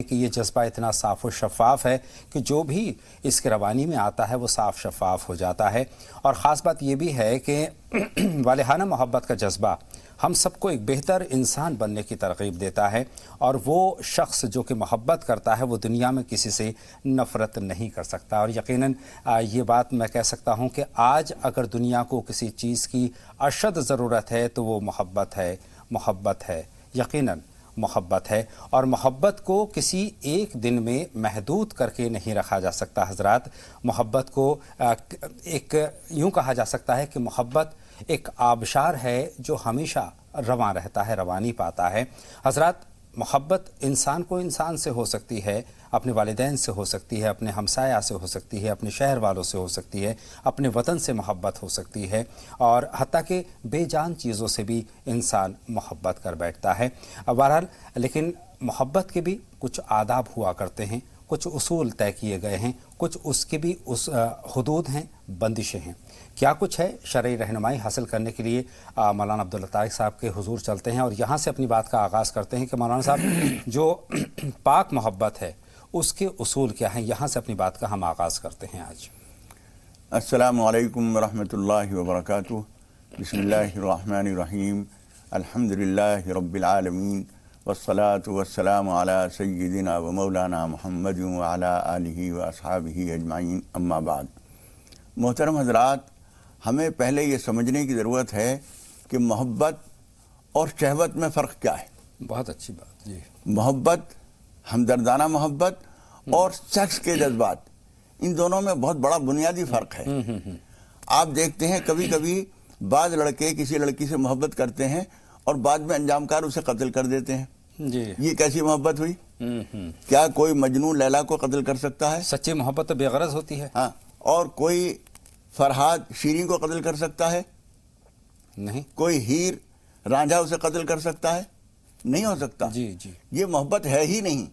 کہ یہ جذبہ اتنا صاف و شفاف ہے کہ جو بھی اس کے روانی میں آتا ہے وہ صاف شفاف ہو جاتا ہے۔ اور خاص بات یہ بھی ہے کہ والہانہ محبت کا جذبہ ہم سب کو ایک بہتر انسان بننے کی ترغیب دیتا ہے، اور وہ شخص جو کہ محبت کرتا ہے وہ دنیا میں کسی سے نفرت نہیں کر سکتا۔ اور یقیناً یہ بات میں کہہ سکتا ہوں کہ آج اگر دنیا کو کسی چیز کی اشد ضرورت ہے تو وہ محبت ہے، یقیناً محبت ہے۔ اور محبت کو کسی ایک دن میں محدود کر کے نہیں رکھا جا سکتا حضرات۔ محبت کو ایک یوں کہا جا سکتا ہے کہ محبت ایک آبشار ہے جو ہمیشہ رواں رہتا ہے، روانی پاتا ہے۔ حضرات، محبت انسان کو انسان سے ہو سکتی ہے، اپنے والدین سے ہو سکتی ہے، اپنے ہمسایہ سے ہو سکتی ہے، اپنے شہر والوں سے ہو سکتی ہے، اپنے وطن سے محبت ہو سکتی ہے، اور حتیٰ کہ بے جان چیزوں سے بھی انسان محبت کر بیٹھتا ہے۔ بہرحال لیکن محبت کے بھی کچھ آداب ہوا کرتے ہیں، کچھ اصول طے کیے گئے ہیں، کچھ اس کے بھی حدود ہیں، بندشیں ہیں۔ کیا کچھ ہے؟ شرعی رہنمائی حاصل کرنے کے لیے مولانا عبداللہ طارق صاحب کے حضور چلتے ہیں اور یہاں سے اپنی بات کا آغاز کرتے ہیں کہ مولانا صاحب، جو پاک محبت ہے اس کے اصول کیا ہیں؟ یہاں سے اپنی بات کا ہم آغاز کرتے ہیں آج۔ السلام علیکم ورحمۃ اللہ وبرکاتہ۔ بسم اللہ الرحمن الرحیم۔ الحمدللہ رب العالمین، والصلاة والسلام علی سیدنا و مولانا محمد وعلی آلہ و اصحابہ اجمعین، اما بعد۔ محترم حضرات، ہمیں پہلے یہ سمجھنے کی ضرورت ہے کہ محبت اور شہوت میں فرق کیا ہے۔ بہت اچھی بات جی۔ محبت، ہمدردانہ محبت اور سیکس کے جذبات، ان دونوں میں بہت بڑا بنیادی فرق ہے۔ آپ دیکھتے ہیں کبھی کبھی بعض لڑکے کسی لڑکی سے محبت کرتے ہیں اور بعد میں انجام کار اسے قتل کر دیتے ہیں جی۔ یہ کیسی محبت ہوئی؟ کیا کوئی مجنون لیلا کو قتل کر سکتا ہے؟ سچی محبت تو بے غرض ہوتی ہے۔ ہاں۔ اور کوئی فرحاد شیریں کو قتل کر سکتا ہے؟ نہیں۔ کوئی ہیر رانجھا اسے قتل کر سکتا ہے؟ نہیں ہو سکتا۔ جی جی۔ یہ محبت ہے ہی نہیں۔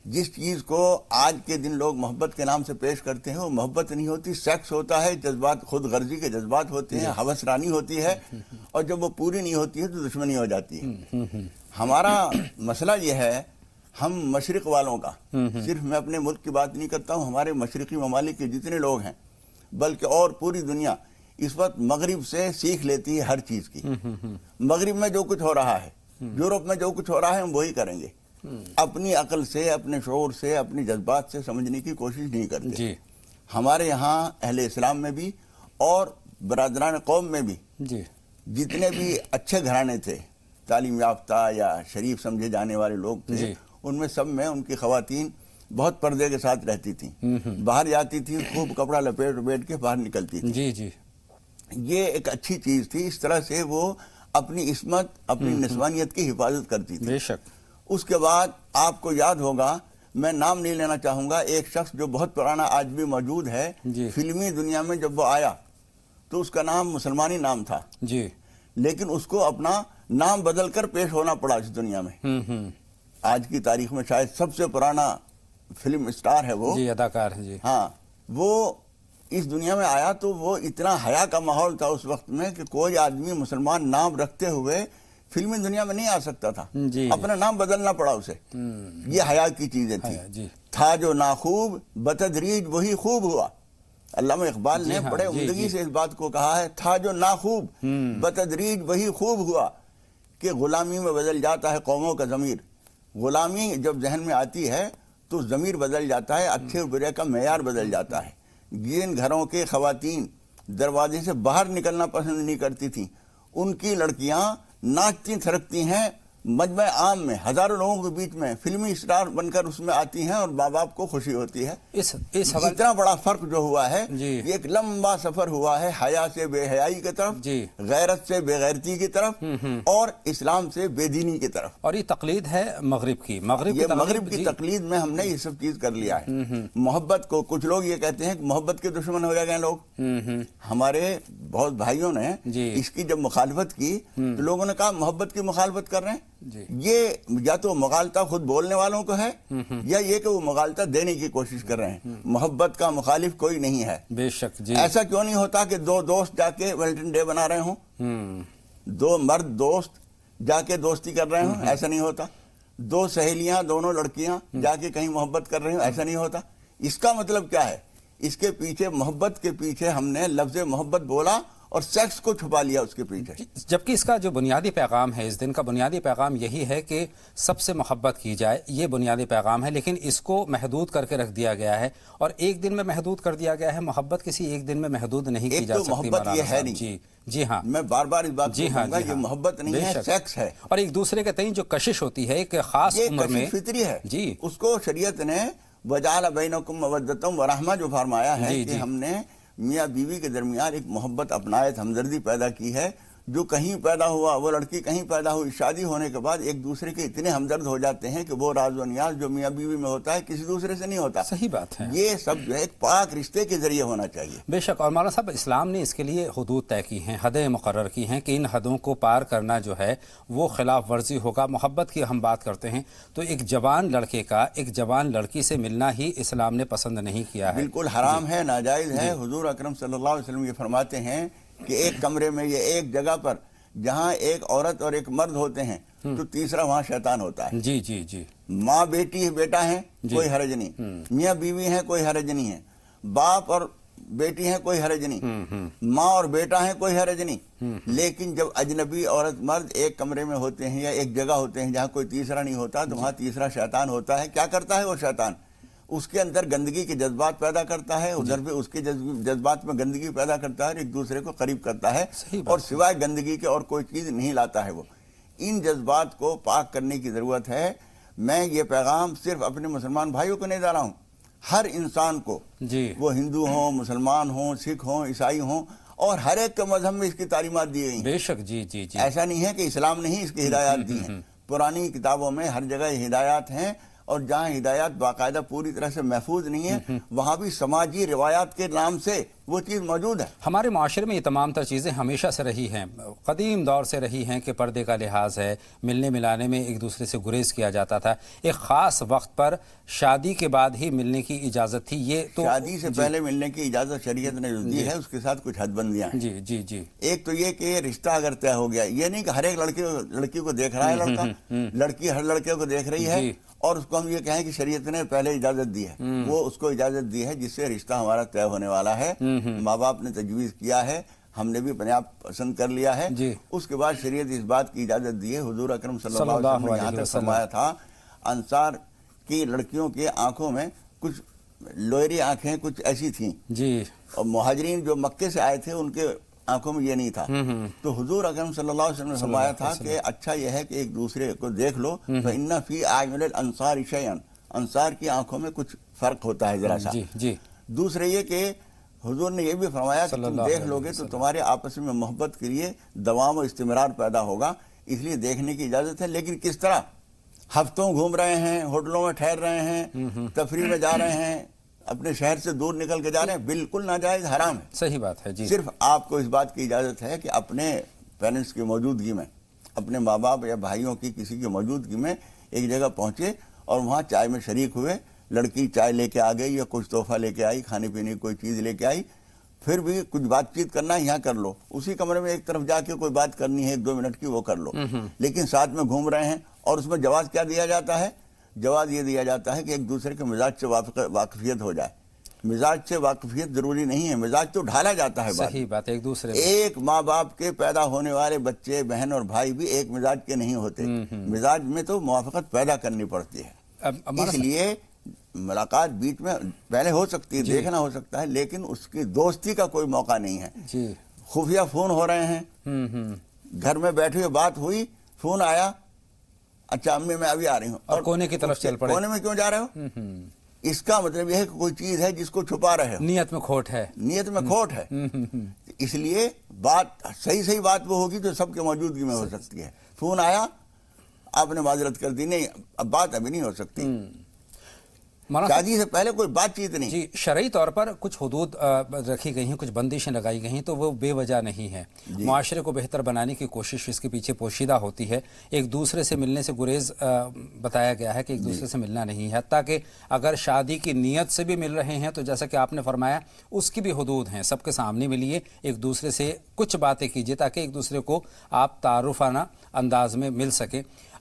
جس چیز کو آج کے دن لوگ محبت کے نام سے پیش کرتے ہیں وہ محبت نہیں ہوتی، سیکس ہوتا ہے، جذبات، خود غرضی کے جذبات ہوتے ہیں، ہوس رانی ہوتی ہے، اور جب وہ پوری نہیں ہوتی ہے تو دشمنی ہو جاتی ہے۔ ہمارا مسئلہ یہ ہے، ہم مشرق والوں کا، صرف میں اپنے ملک کی بات نہیں کرتا ہوں، ہمارے مشرقی ممالک کے جتنے لوگ ہیں بلکہ اور پوری دنیا اس وقت مغرب سے سیکھ لیتی ہے ہر چیز کی۔ مغرب میں جو کچھ ہو رہا ہے، یورپ میں جو کچھ ہو رہا ہے، ہم وہی کریں گے۔ اپنی عقل سے، اپنے شعور سے، اپنی جذبات سے سمجھنے کی کوشش نہیں کرتے۔ جی۔ ہمارے یہاں اہل اسلام میں بھی اور برادران قوم میں بھی جی۔ جتنے بھی اچھے گھرانے تھے، تعلیم یافتہ یا شریف سمجھے جانے والے لوگ تھے، ان میں سب میں ان کی خواتین بہت پردے کے ساتھ رہتی تھیں، باہر جاتی تھی خوب کپڑا لپیٹ کے باہر نکلتی تھی۔ جی جی۔ یہ ایک اچھی چیز تھی، اس طرح سے وہ اپنی عصمت، اپنی نسوانیت کی حفاظت کرتی تھی۔ بے شک۔ اس کے بعد آپ کو یاد ہوگا، میں نام نہیں لینا چاہوں گا، ایک شخص جو بہت پرانا آج بھی موجود ہے، فلمی دنیا میں جب وہ آیا تو اس کا نام مسلمانی نام تھا، جی، لیکن اس کو اپنا نام بدل کر پیش ہونا پڑا اس دنیا میں۔ آج کی تاریخ میں شاید سب سے پرانا فلم اسٹار ہے وہ، جی، اداکار ہے جی۔ ہاں، وہ اس دنیا میں آیا تو وہ اتنا حیا کا ماحول تھا اس وقت میں کہ کوئی آدمی مسلمان نام رکھتے ہوئے فلمی دنیا میں نہیں آ سکتا تھا، اپنا نام بدلنا پڑا اسے۔ یہ حیا کی چیزیں تھیں۔ تھا جو ناخوب بتدریج وہی خوب ہوا۔ علامہ اقبال نے بڑے عمدگی سے اس بات کو کہا ہے، تھا جو ناخوب بتدریج وہی خوب ہوا، کہ غلامی میں بدل جاتا ہے قوموں کا ضمیر۔ غلامی جب ذہن میں آتی ہے تو ضمیر بدل جاتا ہے، اچھے و برے کا معیار بدل جاتا ہے۔ جن گھروں کے خواتین دروازے سے باہر نکلنا پسند نہیں کرتی تھیں، ان کی لڑکیاں ناچتی تھرکتی ہیں مجمع عام میں، ہزاروں لوگوں کے بیچ میں، فلمی اسٹار بن کر اس میں آتی ہیں اور ماں باپ کو خوشی ہوتی ہے۔ اتنا بڑا فرق جو ہوا ہے، یہ ایک لمبا سفر ہوا ہے، حیا سے بے حیائی کی طرف، غیرت سے بے غیرتی کی طرف، اور اسلام سے بے دینی کی طرف۔ اور یہ تقلید ہے مغرب کی، مغرب کی تقلید میں ہم نے یہ سب چیز کر لیا ہے۔ محبت کو کچھ لوگ یہ کہتے ہیں کہ محبت کے دشمن ہو گئے لوگ۔ ہمارے بہت بھائیوں نے اس کی جب مخالفت کی تو لوگوں نے کہا محبت کی مخالفت کر رہے ہیں۔ یہ یا تو مغالطہ خود بولنے والوں کو ہے، یا یہ کہ وہ مغالطہ دینے کی کوشش کر رہے ہیں۔ محبت کا مخالف کوئی نہیں ہے۔ بے شک جی۔ ایسا کیوں نہیں ہوتا کہ دو دوست جا کے ویلنٹائن ڈے بنا رہے ہوں، دو مرد دوست جا کے دوستی کر رہے ہوں؟ ایسا نہیں ہوتا۔ دو سہیلیاں دونوں لڑکیاں جا کے کہیں محبت کر رہی ہوں، ایسا نہیں ہوتا. اس کا مطلب کیا ہے؟ اس کے پیچھے محبت کے پیچھے ہم نے لفظ محبت بولا اور سیکس کو چھپا لیا اس کے پیچھے. جبکہ اس کا جو بنیادی پیغام ہے، اس دن کا بنیادی پیغام یہی ہے کہ سب سے محبت کی جائے، یہ بنیادی پیغام ہے. لیکن اس کو محدود کر کے رکھ دیا گیا ہے اور ایک دن میں محدود کر دیا گیا ہے. محبت کسی ایک دن میں محدود نہیں کی جا سکتی. محبت یہ ہے نہیں. جی ہاں، میں بار بار اس بات کو کہوں گا، یہ محبت نہیں ہے، سیکس ہے. اور ایک دوسرے کے تئیں جو کشش ہوتی ہے ایک خاص عمر میں، فطری ہے. جی، اس کو شریعت نے وجعل بینکم مودۃ ورحمہ جو فرمایا ہے کہ ہم نے میاں بیوی کے درمیان ایک محبت اپنائے، ہمدردی پیدا کی ہے. جو کہیں پیدا ہوا، وہ لڑکی کہیں پیدا ہوئی، شادی ہونے کے بعد ایک دوسرے کے اتنے ہمدرد ہو جاتے ہیں کہ وہ راز و نیاز جو میاں بیوی میں ہوتا ہے کسی دوسرے سے نہیں ہوتا. صحیح بات ہے. یہ سب جو ہے ایک پاک رشتے کے ذریعے ہونا چاہیے. بے شک. اور مولانا صاحب، اسلام نے اس کے لیے حدود طے کی ہیں، حدیں مقرر کی ہیں کہ ان حدوں کو پار کرنا جو ہے وہ خلاف ورزی ہوگا. محبت کی ہم بات کرتے ہیں تو ایک جوان لڑکے کا ایک جوان لڑکی سے ملنا ہی اسلام نے پسند نہیں کیا ہے. بالکل حرام ہے، ناجائز ہے. حضور اکرم صلی اللہ علیہ وسلم یہ فرماتے ہیں کہ ایک کمرے میں، یہ ایک جگہ پر جہاں ایک عورت اور ایک مرد ہوتے ہیں تو تیسرا وہاں شیطان ہوتا ہے. جی جی جی. ماں بیٹی بیٹا ہے کوئی حرج نہیں، میاں بیوی ہے کوئی حرج نہیں ہے، باپ اور بیٹی ہے کوئی حرج نہیں، ماں اور بیٹا ہے کوئی حرج نہیں. لیکن جب اجنبی عورت مرد ایک کمرے میں ہوتے ہیں یا ایک جگہ ہوتے ہیں جہاں کوئی تیسرا نہیں ہوتا تو وہاں تیسرا شیطان ہوتا ہے. کیا کرتا ہے وہ شیطان؟ اس کے اندر گندگی کے جذبات پیدا کرتا ہے، ادھر پہ اس کے جذبات میں گندگی پیدا کرتا ہے اور ایک دوسرے کو قریب کرتا ہے، اور سوائے گندگی کے اور کوئی چیز نہیں لاتا ہے. وہ ان جذبات کو پاک کرنے کی ضرورت ہے. میں یہ پیغام صرف اپنے مسلمان بھائیوں کو نہیں دے رہا ہوں، ہر انسان کو، وہ ہندو ہوں، مسلمان ہوں، سکھ ہوں، عیسائی ہوں، اور ہر ایک کے مذہب میں اس کی تعلیمات دی گئی. بے شک. جی جی جی. ایسا نہیں ہے کہ اسلام نے ہی اس کی ہدایات دی ہیں. پرانی کتابوں میں ہر جگہ ہدایات ہیں، اور جہاں ہدایات باقاعدہ پوری طرح سے محفوظ نہیں ہے وہاں بھی سماجی روایات کے نام سے وہ چیز موجود ہے. ہمارے معاشرے میں یہ تمام تر چیزیں ہمیشہ سے رہی ہیں، قدیم دور سے رہی ہیں کہ پردے کا لحاظ ہے، ملنے ملانے میں ایک دوسرے سے گریز کیا جاتا تھا. ایک خاص وقت پر شادی کے بعد ہی ملنے کی اجازت تھی. یہ تو شادی سے پہلے ملنے کی اجازت شریعت نے دی ہے، اس کے ساتھ کچھ حد بندیاں ہیں. جی جی جی. ایک تو یہ کہ رشتہ اگر طے ہو گیا، یہ نہیں کہ ہر ایک لڑکی کو دیکھ رہا ہے لڑکا، لڑکی ہر لڑکے کو دیکھ رہی ہے اور اس کو ہم یہ کہیں کہ شریعت نے پہلے اجازت دی ہے. وہ اس کو اجازت دی ہے جس سے رشتہ ہمارا طے ہونے والا ہے، ماں باپ نے تجویز کیا ہے، ہم نے بھی اپنے آپ پسند کر لیا ہے. اس کے بعد شریعت اس بات کی اجازت دی ہے. حضور اکرم صلی اللہ علیہ وسلم نے یہاں تک فرمایا تھا، انصار کی لڑکیوں کے آنکھوں میں کچھ لوہری آنکھیں کچھ ایسی تھیں جی، اور مہاجرین جو مکے سے آئے تھے ان کے آنکھوں میں یہ نہیں تھا. تو حضور اکرم صلی اللہ علیہ وسلم نے فرمایا تھا کہ اچھا یہ ہے کہ ایک دوسرے کو دیکھ لو. فَإِنَّ فِي أَعْيُنِ الْأَنصَارِ شَيْئًا، انصار کی آنکھوں میں کچھ فرق ہوتا ہے ذرا سا. دوسرے یہ کہ حضور نے یہ بھی فرمایا کہ تم دیکھ لو گے تو تمہارے آپس میں محبت کے لیے دوام و استمرار پیدا ہوگا، اس لیے دیکھنے کی اجازت ہے. لیکن کس طرح؟ ہفتوں گھوم رہے ہیں، ہوٹلوں میں ٹھہر رہے ہیں، تفریح میں جا رہے ہیں، اپنے شہر سے دور نکل کے جا رہے ہیں، بالکل ناجائز، حرام ہے. صحیح بات ہے. جی، صرف آپ کو اس بات کی اجازت ہے کہ اپنے پیرنٹس کی موجودگی میں، اپنے ماں باپ یا بھائیوں کی کسی کی موجودگی میں ایک جگہ پہنچے اور وہاں چائے میں شریک ہوئے. لڑکی چائے لے کے آ گئی یا کچھ تحفہ لے کے آئی، کھانے پینے کی کوئی چیز لے کے آئی، پھر بھی کچھ بات چیت کرنا ہے یہاں کر لو. اسی کمرے میں ایک طرف جا کے کوئی بات کرنی ہے 1-2 منٹ کی، وہ کر لو. لیکن ساتھ میں گھوم رہے ہیں. اور اس میں جواز کیا دیا جاتا ہے؟ جواز یہ دیا جاتا ہے کہ ایک دوسرے کے مزاج سے واقفیت ہو جائے. مزاج سے واقفیت ضروری نہیں ہے، مزاج تو ڈھالا جاتا ہے. صحیح بات. ایک دوسرے ایک ماں باپ کے پیدا ہونے والے بچے، بہن اور بھائی بھی ایک مزاج کے نہیں ہوتے. مزاج میں تو موافقت پیدا کرنی پڑتی ہے. اس لیے ملاقات بیچ میں پہلے ہو سکتی ہے، دیکھنا ہو سکتا ہے، لیکن اس کی دوستی کا کوئی موقع نہیں ہے. خفیہ فون ہو رہے ہیں، گھر میں بیٹھے ہوئے بات ہوئی، فون آیا، اچھا امی میں ابھی آ رہی ہوں، اور کونے کی طرف چل پڑے. کونے میں کیوں جا رہے ہو؟ اس کا مطلب یہ ہے کہ کوئی چیز ہے جس کو چھپا رہے ہو، نیت میں کھوٹ ہے. نیت میں کھوٹ ہے. اس لیے بات صحیح بات وہ ہوگی جو سب کے موجودگی میں ہو سکتی ہے. فون آیا، آپ نے معذرت کر دی، نہیں اب بات ابھی نہیں ہو سکتی. شادی سے پہلے کوئی بات چیت نہیں. جی، شرعی طور پر کچھ حدود رکھی گئی ہیں، کچھ بندشیں لگائی گئی ہیں، تو وہ بے وجہ نہیں ہے. معاشرے کو بہتر بنانے کی کوشش اس کے پیچھے پوشیدہ ہوتی ہے. ایک دوسرے سے ملنے سے گریز بتایا گیا ہے کہ ایک دوسرے سے ملنا نہیں ہے. حتیٰ کہ اگر شادی کی نیت سے بھی مل رہے ہیں تو جیسا کہ آپ نے فرمایا اس کی بھی حدود ہیں. سب کے سامنے ملیے، ایک دوسرے سے کچھ باتیں کیجیے تاکہ ایک دوسرے کو آپ تعارفانہ انداز میں مل سکیں.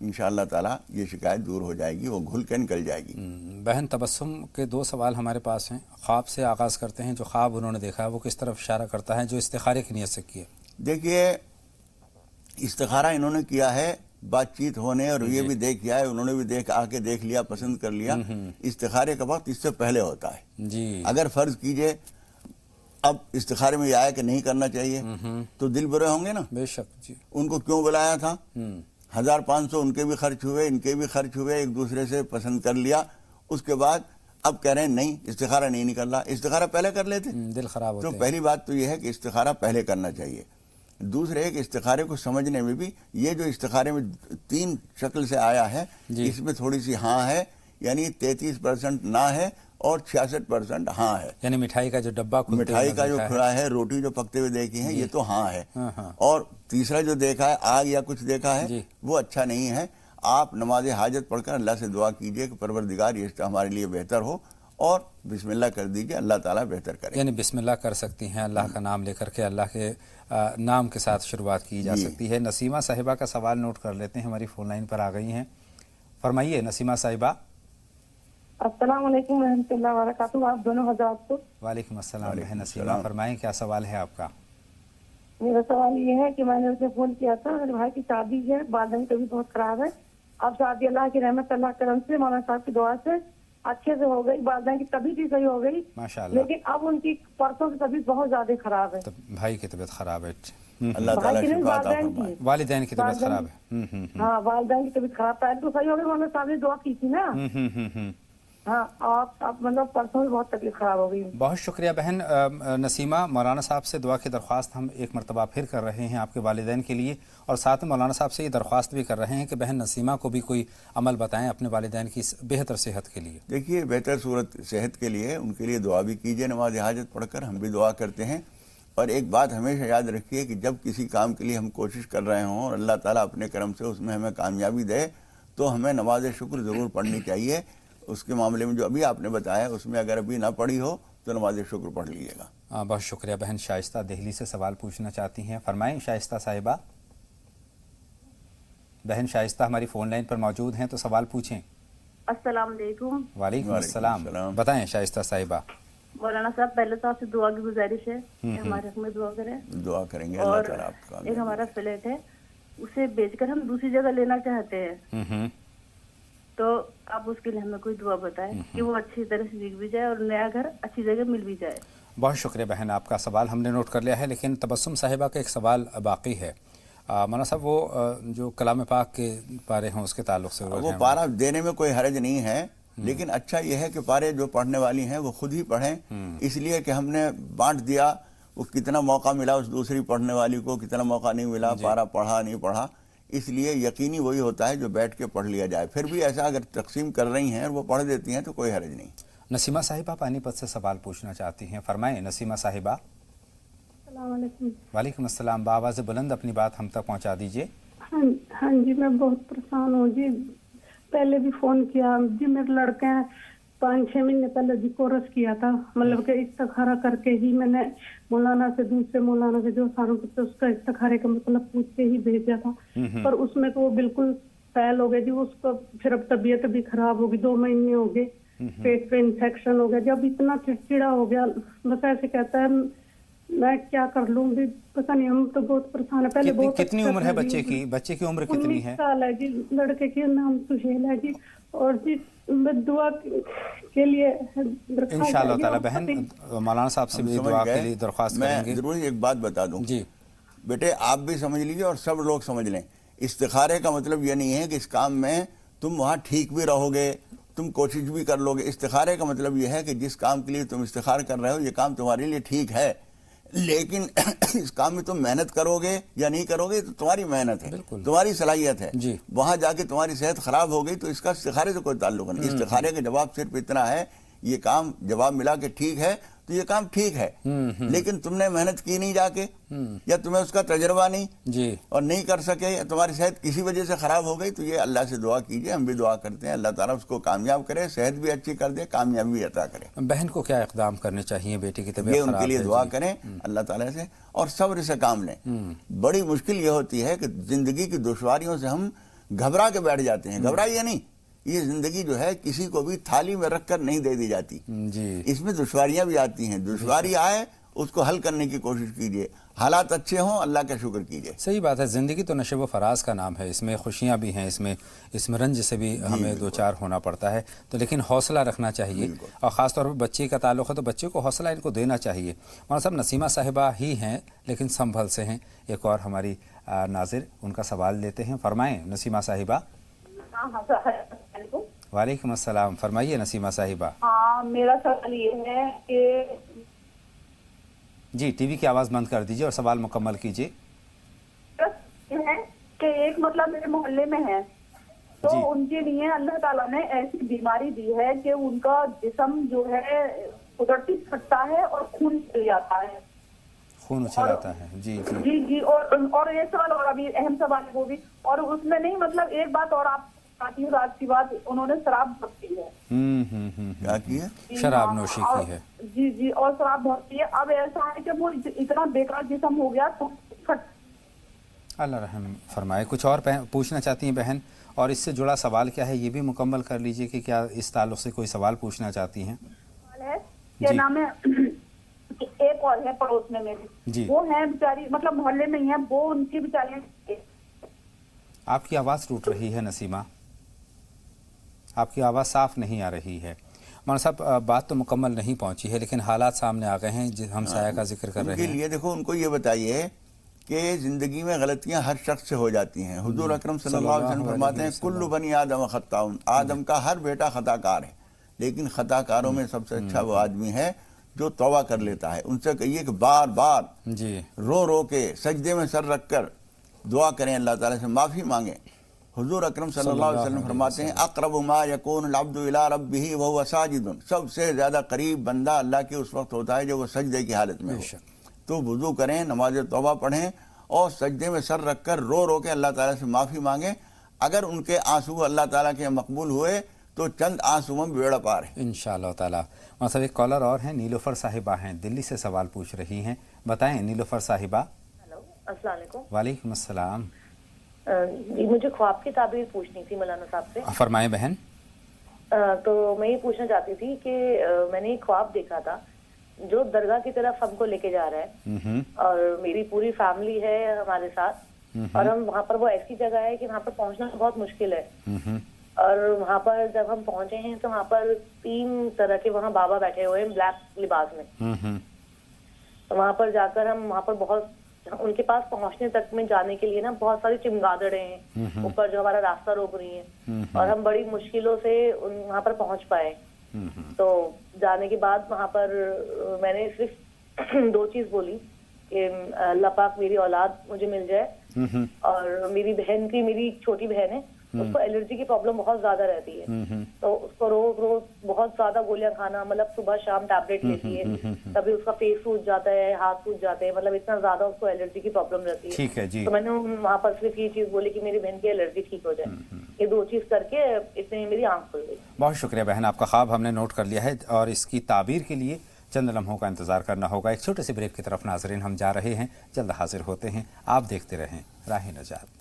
انشاءاللہ تعالیٰ یہ شکایت دور ہو جائے گی، وہ گھل کے نکل جائے گی۔ بہن تبسم کے 2 سوال ہمارے پاس ہیں۔ خواب سے آغاز کرتے ہیں، جو خواب انہوں نے دیکھا ہے وہ کس طرف اشارہ کرتا ہے جو استخارے کی نیت سے کیے؟ دیکھیے استخارہ انہوں نے کیا ہے بات چیت ہونے، اور یہ بھی دیکھ کیا ہے، انہوں نے بھی آ کے دیکھ لیا، پسند کر لیا۔ استخارے کا وقت اس سے پہلے ہوتا ہے جی۔ اگر فرض کیجئے اب استخارے میں یہ آیا کہ نہیں کرنا چاہیے تو دل برے ہوں گے نا۔ بے شک جی۔ ان کو کیوں بلایا تھا؟ 1500 ان کے بھی خرچ ہوئے، ان کے بھی خرچ ہوئے، ایک دوسرے سے پسند کر لیا، اس کے بعد اب کہہ رہے ہیں نہیں استخارہ نہیں نکل رہا، استخارہ پہلے کر لیتے، دل خراب ہوتا تو ہے۔ پہلی بات تو یہ ہے کہ استخارہ پہلے کرنا چاہیے۔ دوسرے ایک استخارے کو سمجھنے میں بھی، یہ جو استخارے میں 3 شکل سے آیا ہے، اس میں تھوڑی سی ہاں ہے، یعنی 33% نہ ہے اور 66% ہاں ہے۔ یعنی مٹھائی کا جو ڈبہ مٹھائی کا جو کھلا ہے، روٹی جو پکتے ہوئے دیکھی ہیں، یہ تو ہاں ہے۔ اور تیسرا جو دیکھا ہے آگ یا کچھ دیکھا ہے، وہ اچھا نہیں ہے۔ آپ نماز حاجت پڑھ کر اللہ سے دعا کیجئے کہ پروردگار یہ رشتہ ہمارے لیے بہتر ہو، اور بسم اللہ کر دیجئے، اللہ تعالیٰ بہتر کرے۔ یعنی بسم اللہ کر سکتی ہیں، اللہ کا نام لے کر کے، اللہ کے نام کے ساتھ شروعات کی جا سکتی ہے۔ نسیمہ صاحبہ کا سوال نوٹ کر لیتے ہیں، ہماری فون لائن پر آ گئی ہیں۔ فرمائیے نسیمہ صاحبہ۔ السلام علیکم ورحمۃ اللہ وبرکاتہ، آپ دونوں حضرات کو۔ وعلیکم السلام بہن نسیمہ، فرمائیں کیا سوال ہے آپ کا؟ میرا سوال یہ ہے کہ میں نے اسے فون کیا تھا، میرے بھائی کی شادی ہے، والدین کی طبیعت بہت خراب ہے۔ اب شادی اللہ کی رحمت، اللہ کرم سے، مولانا صاحب کی دعا سے اچھے سے ہو گئی، والدین کی طبیعت بھی صحیح ہو گئی ماشاءاللہ، لیکن اب ان کی پرسوں کی طبیعت بہت زیادہ خراب ہے۔ بھائی کی طبیعت خراب ہے، اللہ تعالیٰ شفا عطا فرمائے۔ والدین کی طبیعت خراب ہے۔ ہاں والدین کی طبیعت خراب، پہلے تو صحیح ہو گئی، مولانا صاحب نے دعا کی تھی نا۔ ہاں اب مطلب پرسوں میں بہت طبیعت خراب ہو گئی۔ بہت شکریہ بہن نسیمہ، مولانا صاحب سے دعا کی درخواست ہم ایک مرتبہ پھر کر رہے ہیں آپ کے والدین کے لیے، اور ساتھ میں مولانا صاحب سے یہ درخواست بھی کر رہے ہیں کہ بہن نسیمہ کو بھی کوئی عمل بتائیں اپنے والدین کی بہتر صحت کے لیے۔ دیکھیے بہتر صورت صحت کے لیے ان کے لیے دعا بھی کیجئے، نماز حاجت پڑھ کر، ہم بھی دعا کرتے ہیں۔ اور ایک بات ہمیشہ یاد رکھیے کہ جب کسی کام کے لیے ہم کوشش کر رہے ہوں اور اللہ تعالیٰ اپنے کرم سے اس میں ہمیں کامیابی دے، تو ہمیں نماز شکر ضرور پڑھنی چاہیے۔ اس کے معاملے میں جو ابھی آپ نے بتایا، اس میں اگر ابھی نہ پڑھی ہو تو نماز شکر پڑھ لیجیے گا۔ بہت شکریہ بہن شائستہ دہلی سے سوال پوچھنا چاہتی ہیں، فرمائیں شائستہ صاحبہ۔ بہن شائستہ ہماری فون لائن پر موجود ہیں تو سوال پوچھیں۔ السلام علیکم۔ وعلیکم السلام، بتائیں شائستہ صاحبہ۔ مولانا صاحب پہلے تو آپ سے دعا کی گزارش ہے کہ ہمارے حق میں دعا کریں۔ دعا کریں گے، اللہ تعالیٰ آپ کا۔ ایک ہمارا فلیٹ ہے، اسے بیچ کر ہم دوسری جگہ لینا چاہتے ہیں، تو آپ اس کے لیے ہمیں کوئی دعا بتائیں کہ وہ اچھی طرح سے بک بھی جائے اور نیا گھر اچھی جگہ مل بھی جائے۔ بہت شکریہ بہن، آپ کا سوال ہم نے نوٹ کر لیا ہے، لیکن تبسم صاحبہ کا ایک سوال باقی ہے۔ مولانا صاحب وہ جو کلام پاک کے پارے ہیں اس کے تعلق سے وہ پارہ دینے میں کوئی حرج نہیں ہے، لیکن اچھا یہ ہے کہ پارے جو پڑھنے والی ہیں وہ خود ہی پڑھیں، اس لیے کہ ہم نے بانٹ دیا، وہ کتنا موقع ملا اس دوسری پڑھنے والی کو، کتنا موقع نہیں ملا، پارہ پڑھا نہیں پڑھا، اس لیے یقینی وہی ہوتا ہے جو بیٹھ کے پڑھ لیا جائے۔ پھر بھی ایسا اگر تقسیم کر رہی ہیں اور وہ پڑھ دیتی ہیں تو کوئی حرج نہیں۔ نسیمہ صاحبہ پانی پت سے سوال پوچھنا چاہتی ہیں، فرمائیں نسیمہ صاحبہ۔ السلام علیکم۔ وعلیکم السلام، بآواز بلند اپنی بات ہم تک پہنچا دیجیے۔ ہاں جی، میں بہت پریشان ہوں جی، پہلے بھی فون کیا جی، میرے لڑکے 5-6 مہینے پہلے جی کورس کیا تھا، مطلب کہ استخارہ کر کے ہی میں نے مولانا سے، دوسرے مولانا سے جو ساروں کو اس کا استخارے کا مطلب پوچھ کے ہی بھیجا تھا، پر اس میں تو وہ بالکل فیل ہو گئے جی، اس کو پھر اب طبیعت بھی خراب ہوگی، 2 مہینے ہو گئے، پیٹ پہ انفیکشن ہو گیا، جب اتنا چڑچڑا ہو گیا، بس ایسے کہتا ہے میں کیا کر لوں گی، پتہ نہیں، ہم تو بہت پریشان ہے۔ پہلے بہت کتنی عمر ہے بچے کی؟ بچے کی عمر کتنی ہے؟ 19 سال ہے جی، لڑکے کے نام سہیل ہے جی، اور جی دعا کے لیے انشاءاللہ تعالی بہن مولانا صاحب سے بھی دعا کے لیے درخواست کریں گے۔ میں ضرور ایک بات بتا دوں جی بیٹے، آپ بھی سمجھ لیجیے اور سب لوگ سمجھ لیں، استخارے کا مطلب یہ نہیں ہے کہ اس کام میں تم وہاں ٹھیک بھی رہو گے، تم کوشش بھی کر لو گے۔ استخارے کا مطلب یہ ہے کہ جس کام کے لیے تم استخار کر رہے ہو یہ کام تمہارے لیے ٹھیک ہے، لیکن اس کام میں تم محنت کرو گے یا نہیں کرو گے تو تمہاری محنت ہے، تمہاری صلاحیت ہے، وہاں جا کے تمہاری صحت خراب ہو گئی تو اس کا استخارے سے کوئی تعلق نہیں۔ استخارے کا جواب صرف اتنا ہے، یہ کام جواب ملا کہ ٹھیک ہے تو یہ کام ٹھیک ہے، لیکن تم نے محنت کی نہیں جا کے، یا تمہیں اس کا تجربہ نہیں اور نہیں کر سکے، یا تمہاری صحت کسی وجہ سے خراب ہو گئی، تو یہ اللہ سے دعا کیجئے، ہم بھی دعا کرتے ہیں اللہ تعالیٰ اس کو کامیاب کرے، صحت بھی اچھی کر دے، کامیابی بھی عطا کرے۔ بہن کو کیا اقدام کرنے چاہیے؟ بیٹی کی طبیعت یہ ان کے لیے دعا کریں اللہ تعالیٰ سے، اور صبر سے کام لیں۔ بڑی مشکل یہ ہوتی ہے کہ زندگی کی دشواریوں سے ہم گھبرا کے بیٹھ جاتے ہیں. گھبرائیے نہیں, یہ زندگی جو ہے کسی کو بھی تھالی میں رکھ کر نہیں دے دی جاتی. جی اس میں دشواریاں بھی آتی ہیں, دشواری آئے اس کو حل کرنے کی کوشش کیجیے, حالات اچھے ہوں اللہ کا شکر کیجیے. صحیح بات ہے, زندگی تو نشیب و فراز کا نام ہے, اس میں خوشیاں بھی ہیں, اس میں رنج سے بھی ہمیں دو چار ہونا پڑتا ہے, تو لیکن حوصلہ رکھنا چاہیے, اور خاص طور پر بچے کا تعلق ہے تو بچے کو حوصلہ ان کو دینا چاہیے. مولانا صاحب نسیمہ صاحبہ ہی ہیں لیکن سنبھل سے ہیں, ایک اور ہماری ناظر, ان کا سوال لیتے ہیں. فرمائیں نسیمہ صاحبہ. وعلیکم السلام, فرمائیے نسیمہ صاحبہ. ہاں, میرا سوال یہ ہے کہ جی ٹی وی کی آواز بند کر دیجیے اور سوال مکمل کیجیے. کہ ایک مطلب میرے محلے میں ہے تو ان کے لیے اللہ تعالیٰ نے ایسی بیماری دی ہے کہ ان کا جسم جو ہے قدرتی پھٹتا ہے اور خون چل جاتا ہے, خون اچھل آتا ہے. جی جی جی جی اور یہ سوال اور ابھی اہم سوال ہے وہ بھی, اور اس میں نہیں مطلب ایک بات اور آپ آتی ہوں, رات کی بات, انہوں نے شراب بہت پی ہے. کیا کی ہے؟ شراب نوشی کی ہے. جی جی, اور شراب بہت پی ہے. اب ایسا ہے کہ وہ اتنا بیکار جسم ہو گیا تو اللہ رحم فرمائے. کچھ اور پوچھنا چاہتی ہیں بہن, اور اس سے جڑا سوال کیا ہے یہ بھی مکمل کر لیجئے کہ کیا اس تعلق سے کوئی سوال پوچھنا چاہتی ہیں؟ کیا نام ہے, ایک اور ہے پڑوس میں میری, وہ ہیں بیچاری, مطلب محلے میں ہی ہیں وہ, ان کی بیچاری. آپ کی آواز ٹوٹ رہی ہے نسیمہ, آپ کی آواز صاف نہیں آ رہی ہے. مولانا صاحب بات تو مکمل نہیں پہنچی ہے لیکن حالات سامنے آ گئے ہیں, ہم سایہ کا ذکر کر رہے ہیں. لیے دیکھو ان کو یہ بتائیے کہ زندگی میں غلطیاں ہر شخص سے ہو جاتی ہیں. حضور اکرم صلی اللہ علیہ وسلم فرماتے ہیں کل بنی آدم خطاؤن, آدم کا ہر بیٹا خطا کار ہے, لیکن خطا کاروں میں سب سے اچھا وہ آدمی ہے جو توبہ کر لیتا ہے. ان سے کہیے کہ بار بار رو رو کے سجدے میں سر رکھ کر دعا کریں, اللہ تعالیٰ سے معافی مانگیں. حضور اکرم صلی اللہ علیہ وسلم فرماتے ہیں اقرب ما یکون العبد الی ربہ وہو ساجد, سب سے زیادہ قریب بندہ اللہ کے اس وقت ہوتا ہے جب وہ سجدے کی حالت میں ہو. تو وضو کریں, نماز توبہ پڑھیں اور سجدے میں سر رکھ کر رو رو کے اللہ تعالیٰ سے معافی مانگیں. اگر ان کے آنسو اللہ تعالیٰ کے مقبول ہوئے تو چند آنسو میں بیڑا پار ہے انشاءاللہ تعالیٰ. مطلب ایک کالر اور ہیں, نیلوفر صاحبہ ہیں, دلی سے سوال پوچھ رہی ہیں. بتائیں نیلوفر صاحبہ. ہلو, السلام علیکم. وعلیکم السلام. جی مجھے خواب کی تعبیر پوچھنی تھی مولانا صاحب سے. فرمائیں بہن. تو میں یہ پوچھنا چاہتی تھی کہ میں نے ایک خواب دیکھا تھا جو درگاہ کی طرف ہم کو لے کے جا رہا ہے, اور میری پوری فیملی ہے ہمارے ساتھ, اور ہم وہاں پر, وہ ایسی جگہ ہے کہ وہاں پر پہنچنا بہت مشکل ہے. اور وہاں پر جب ہم پہنچے ہیں تو وہاں پر 3 طرح کے وہاں بابا بیٹھے ہوئے ہیں بلیک لباس میں. تو وہاں پر جا کر ہم وہاں پر بہت, ان کے پاس پہنچنے تک میں جانے کے لیے نا بہت ساری چمگادڑیں ہیں اوپر جو ہمارا راستہ روک رہی ہیں, اور ہم بڑی مشکلوں سے وہاں پر پہنچ پائے. تو جانے کے بعد وہاں پر میں نے صرف 2 چیز بولی کہ اللہ پاک میری اولاد مجھے مل جائے, اور میری بہن کی, میری چھوٹی بہن ہے, اس کو الرجی کی پرابلم بہت زیادہ رہتی ہے, تو اس کو روز روز بہت زیادہ گولیاں کھانا, مطلب صبح شام ٹیبلٹ لیتی ہے, کبھی اس کا فیس سوج جاتا ہے, ہاتھ سوج جاتے ہیں, مطلب اتنا زیادہ اس کو الرجی کی پرابلم رہتی ہے. ٹھیک ہے جی. تو میں نے وہاں پر صرف یہ چیز بولی کہ میری بہن کی الرجی ٹھیک ہو جائے. یہ 2 چیز کر کے اتنے میری آنکھ کھل گئی. بہت شکریہ بہن, آپ کا خواب ہم نے نوٹ کر لیا ہے, اور اس کی تعبیر کے لیے چند لمحوں کا انتظار کرنا ہوگا. ایک چھوٹے سے بریک کی طرف ناظرین ہم جا رہے ہیں, جلد حاضر ہوتے ہیں. آپ دیکھتے رہیں راہ نجات.